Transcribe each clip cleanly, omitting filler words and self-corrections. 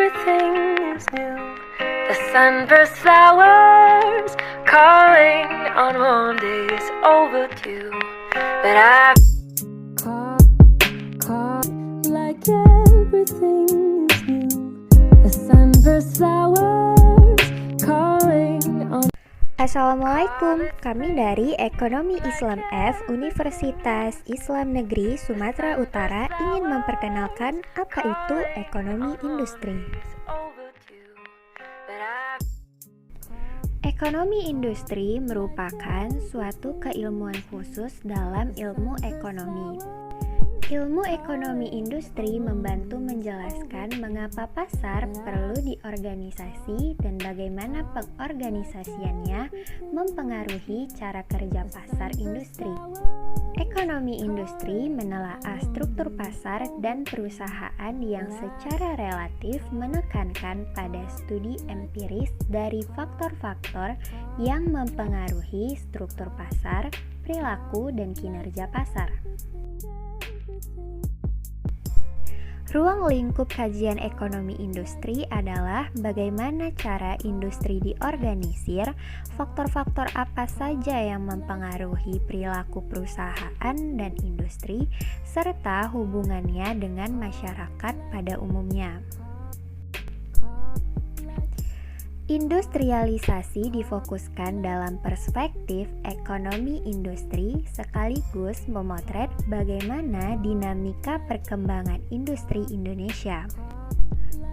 everything is new. The sunburst flowers calling on warm days overdue. But I caught like everything is new. The sunburst flowers calling on. Assalamualaikum, kami dari Ekonomi Islam F Universitas Islam Negeri Sumatera Utara ingin memperkenalkan apa itu ekonomi industri. Ekonomi industri merupakan suatu keilmuan khusus dalam ilmu ekonomi. Ilmu ekonomi industri membantu menjelaskan mengapa pasar perlu diorganisasi dan bagaimana pengorganisasiannya mempengaruhi cara kerja pasar industri. Ekonomi industri menelaah struktur pasar dan perusahaan yang secara relatif menekankan pada studi empiris dari faktor-faktor yang mempengaruhi struktur pasar, perilaku, dan kinerja pasar. Ruang lingkup kajian ekonomi industri adalah bagaimana cara industri diorganisir, faktor-faktor apa saja yang mempengaruhi perilaku perusahaan dan industri, serta hubungannya dengan masyarakat pada umumnya. Industrialisasi difokuskan dalam perspektif ekonomi industri sekaligus memotret bagaimana dinamika perkembangan industri Indonesia.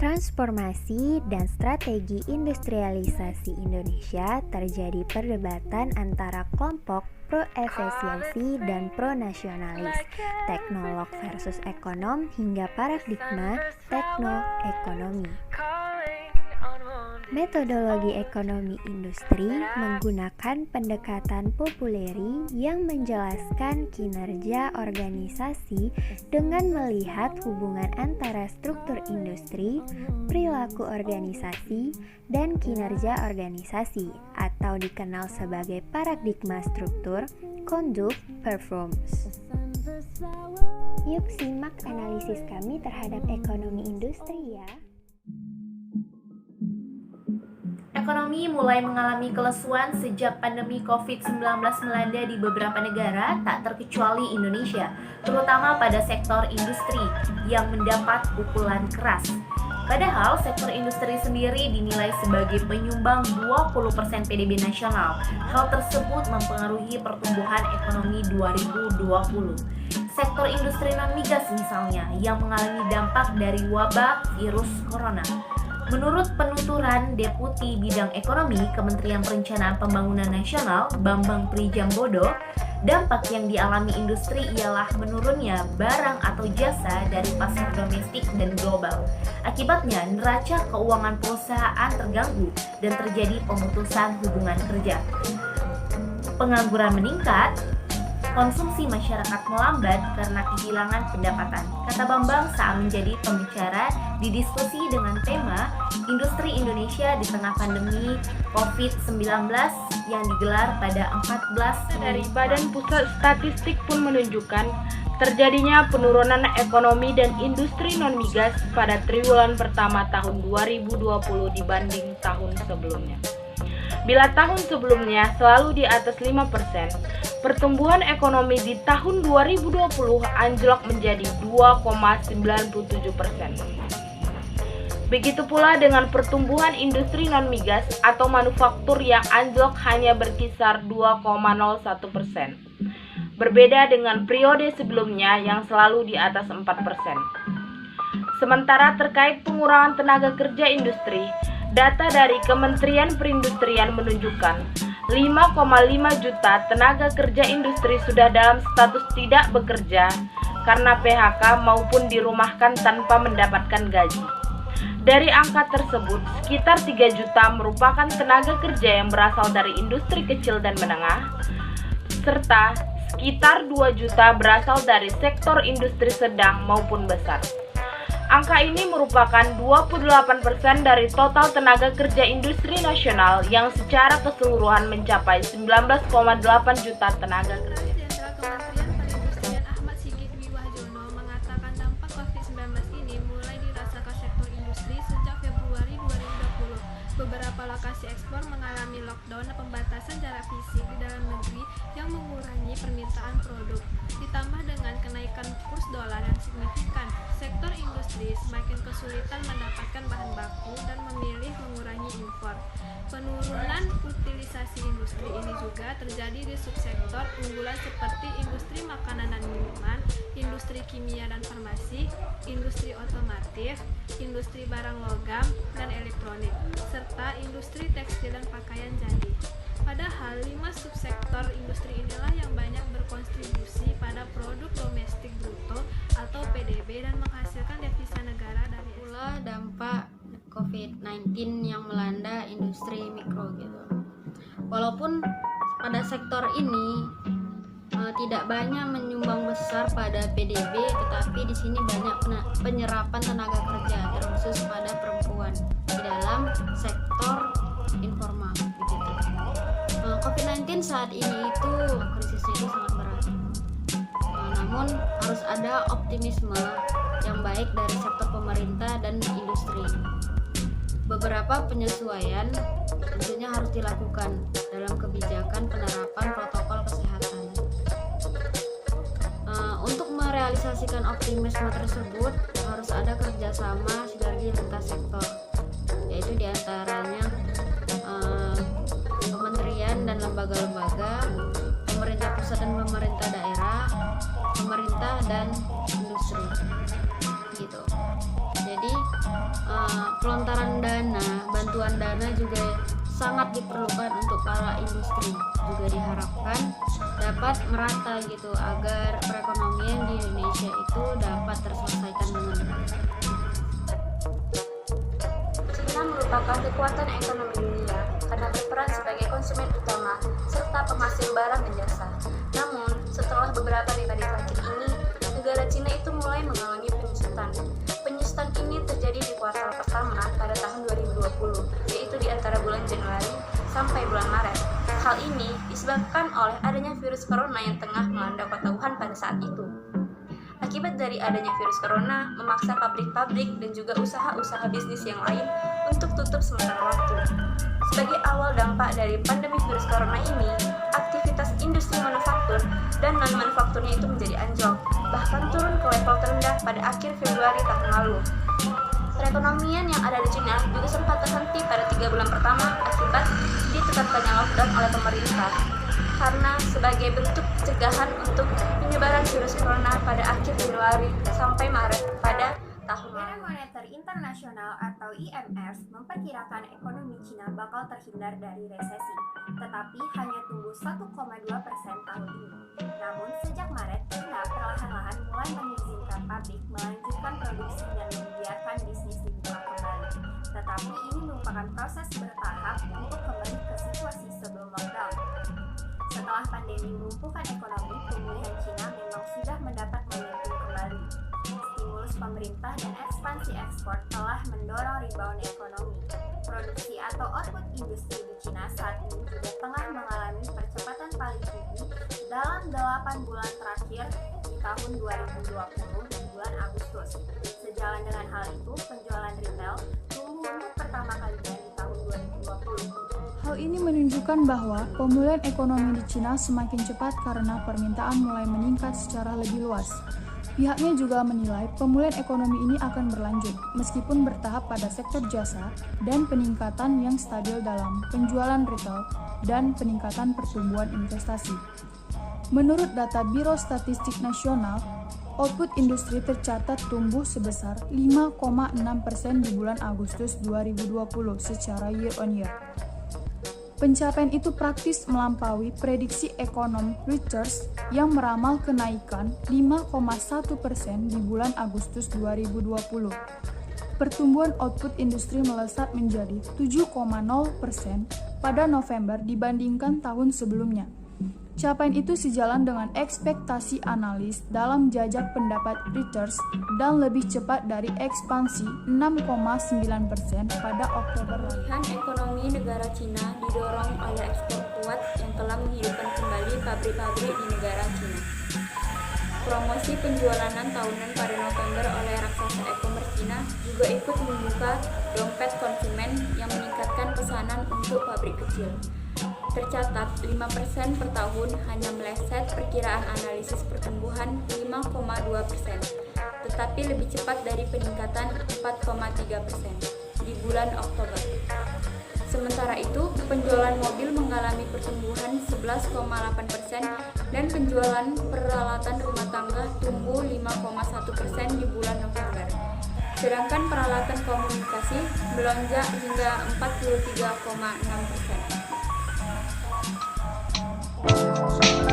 Transformasi dan strategi industrialisasi Indonesia terjadi perdebatan antara kelompok pro-efisiensi dan pro-nasionalis, teknolog versus ekonom hingga paradigma teknoekonomi. Metodologi ekonomi industri menggunakan pendekatan populeri yang menjelaskan kinerja organisasi dengan melihat hubungan antara struktur industri, perilaku organisasi, dan kinerja organisasi atau dikenal sebagai paradigma struktur, conduct, performance. Yuk simak analisis kami terhadap ekonomi industri ya. Ekonomi mulai mengalami kelesuan sejak pandemi COVID-19 melanda di beberapa negara, tak terkecuali Indonesia, terutama pada sektor industri yang mendapat pukulan keras. Padahal sektor industri sendiri dinilai sebagai penyumbang 20% PDB nasional. Hal tersebut mempengaruhi pertumbuhan ekonomi 2020. Sektor industri non-migas misalnya yang mengalami dampak dari wabah virus corona. Menurut penuturan Deputi Bidang Ekonomi Kementerian Perencanaan Pembangunan Nasional Bambang Prijambodo, dampak yang dialami industri ialah menurunnya barang atau jasa dari pasar domestik dan global. Akibatnya, neraca keuangan perusahaan terganggu dan terjadi pemutusan hubungan kerja. Pengangguran meningkat, konsumsi masyarakat melambat karena kehilangan pendapatan, kata Bambang saat menjadi pembicara di diskusi dengan tema Industri Indonesia di tengah pandemi COVID-19 yang digelar pada 14 dari Badan Pusat Statistik pun menunjukkan terjadinya penurunan ekonomi dan industri non-migas pada triwulan pertama tahun 2020 dibanding tahun sebelumnya. Bila tahun sebelumnya selalu di atas 5%, pertumbuhan ekonomi di tahun 2020 anjlok menjadi 2,97%. Begitu pula dengan pertumbuhan industri non-migas atau manufaktur yang anjlok hanya berkisar 2,01%. Berbeda dengan periode sebelumnya yang selalu di atas 4%. Sementara terkait pengurangan tenaga kerja industri, data dari Kementerian Perindustrian menunjukkan 5,5 juta tenaga kerja industri sudah dalam status tidak bekerja karena PHK maupun dirumahkan tanpa mendapatkan gaji. Dari angka tersebut, sekitar 3 juta merupakan tenaga kerja yang berasal dari industri kecil dan menengah, serta sekitar 2 juta berasal dari sektor industri sedang maupun besar. Angka ini merupakan 28% dari total tenaga kerja industri nasional yang secara keseluruhan mencapai 19,8 juta tenaga kerja. COVID-19 ini mulai dirasakan sektor industri sejak lokasi ekspor mengalami lockdown dan pembatasan jarak fisik di dalam negeri yang mengurangi permintaan produk. Ditambah dengan kenaikan kurs dolar yang signifikan, sektor industri semakin kesulitan mendapatkan bahan baku dan memilih mengurangi impor. Penurunan utilisasi industri ini juga terjadi di subsektor unggulan seperti industri makanan dan minuman, industri kimia dan farmasi, industri otomotif, industri barang logam dan elektronik, serta industri tekstil dan pakaian jadi. Padahal 5 subsektor industri inilah yang banyak berkontribusi pada produk domestik bruto atau PDB dan menghasilkan devisa negara dari Pula dampak COVID-19 yang melanda industri mikro gitu. Walaupun pada sektor ini tidak banyak menyumbang besar pada PDB, tetapi di sini banyak penyerapan tenaga kerja terkhusus pada perempuan di dalam sektor informal begitu. COVID-19 saat ini itu krisisnya itu sangat berat. Namun harus ada optimisme yang baik dari sektor pemerintah dan industri. Beberapa penyesuaian tentunya harus dilakukan dalam kebijakan penerapan protokol kesehatan. Untuk merealisasikan optimisme tersebut harus ada kerjasama sinergi lintas sektor, yaitu diantaranya kementerian dan lembaga-lembaga, pemerintah pusat dan pemerintah daerah, pemerintah dan industri gitu. Jadi pelontaran dana, bantuan dana juga sangat diperlukan untuk para industri. Juga diharapkan dapat merata gitu agar perekonomian di Indonesia itu dapat terselesaikan dengan baik. China merupakan kekuatan ekonomi dunia karena berperan sebagai konsumen utama serta penghasil barang dan jasa. Namun, setelah beberapa dekade terakhir ini, negara China itu mulai mengalami penyusutan. Penyusutan ini terjadi di kuartal pertama pada tahun 2020, yaitu di antara bulan Januari sampai bulan Maret. Hal ini disebabkan oleh adanya virus corona yang tengah melanda kota Wuhan pada saat itu. Akibat dari adanya virus corona memaksa pabrik-pabrik dan juga usaha-usaha bisnis yang lain untuk tutup sementara waktu. Sebagai awal dampak dari pandemi virus corona ini, aktivitas industri manufaktur dan non-manufakturnya itu menjadi anjlok, bahkan turun ke level terendah pada akhir Februari tahun lalu. Perekonomian yang ada di China juga sempat terhenti pada 3 bulan pertama akibat ditetapkannya lockdown oleh pemerintah. Karena sebagai bentuk pencegahan untuk penyebaran virus corona pada akhir Januari sampai Maret pada tahun lalu. Dana Moneter Internasional atau IMF memperkirakan ekonomi Cina bakal terhindar dari resesi, tetapi hanya tumbuh 1,2% tahun ini. Namun sejak Maret, China perlahan-lahan mulai mengizinkan pabrik melanjutkan produksi dan membiarkan bisnis dibuka kembali. Tetapi ini merupakan proses bertahap untuk kembali ke situasi sebelum lockdown. Setelah pandemi melumpuhkan ekonomi, pemulihan China memang sudah mendapat momentum kembali. Stimulus pemerintah dan ekspansi ekspor telah mendorong rebound ekonomi. Produksi atau output industri di China saat ini juga tengah mengalami percepatan paling tinggi dalam 8 bulan terakhir di tahun 2020 di bulan Agustus. Sejalan dengan hal itu, penjualan retail tumbuh untuk pertama kalinya di tahun 2020. Hal ini menunjukkan bahwa pemulihan ekonomi di China semakin cepat karena permintaan mulai meningkat secara lebih luas. Pihaknya juga menilai pemulihan ekonomi ini akan berlanjut, meskipun bertahap pada sektor jasa dan peningkatan yang stabil dalam penjualan retail dan peningkatan pertumbuhan investasi. Menurut data Biro Statistik Nasional, output industri tercatat tumbuh sebesar 5,6% di bulan Agustus 2020 secara year-on-year. Pencapaian itu praktis melampaui prediksi ekonom Reuters yang meramal kenaikan 5,1% di bulan Agustus 2020. Pertumbuhan output industri melesat menjadi 7,0% pada November dibandingkan tahun sebelumnya. Capaian itu sejalan dengan ekspektasi analis dalam jajak pendapat Reuters dan lebih cepat dari ekspansi 6,9% pada Oktober lalu. Pemulihan ekonomi negara Cina didorong oleh ekspor kuat yang telah menghidupkan kembali pabrik-pabrik di negara Cina. Promosi penjualan tahunan pada November oleh raksasa e-commerce Cina juga ikut membuka dompet konsumen yang meningkatkan pesanan pemesanan untuk pabrik kecil. Tercatat 5% per tahun hanya meleset perkiraan analisis pertumbuhan 5,2%, tetapi lebih cepat dari peningkatan 4,3% di bulan Oktober. Sementara itu, penjualan mobil mengalami pertumbuhan 11,8% dan penjualan peralatan rumah tangga tumbuh 5,1% di bulan November. Sedangkan peralatan komunikasi melonjak hingga 43,6%.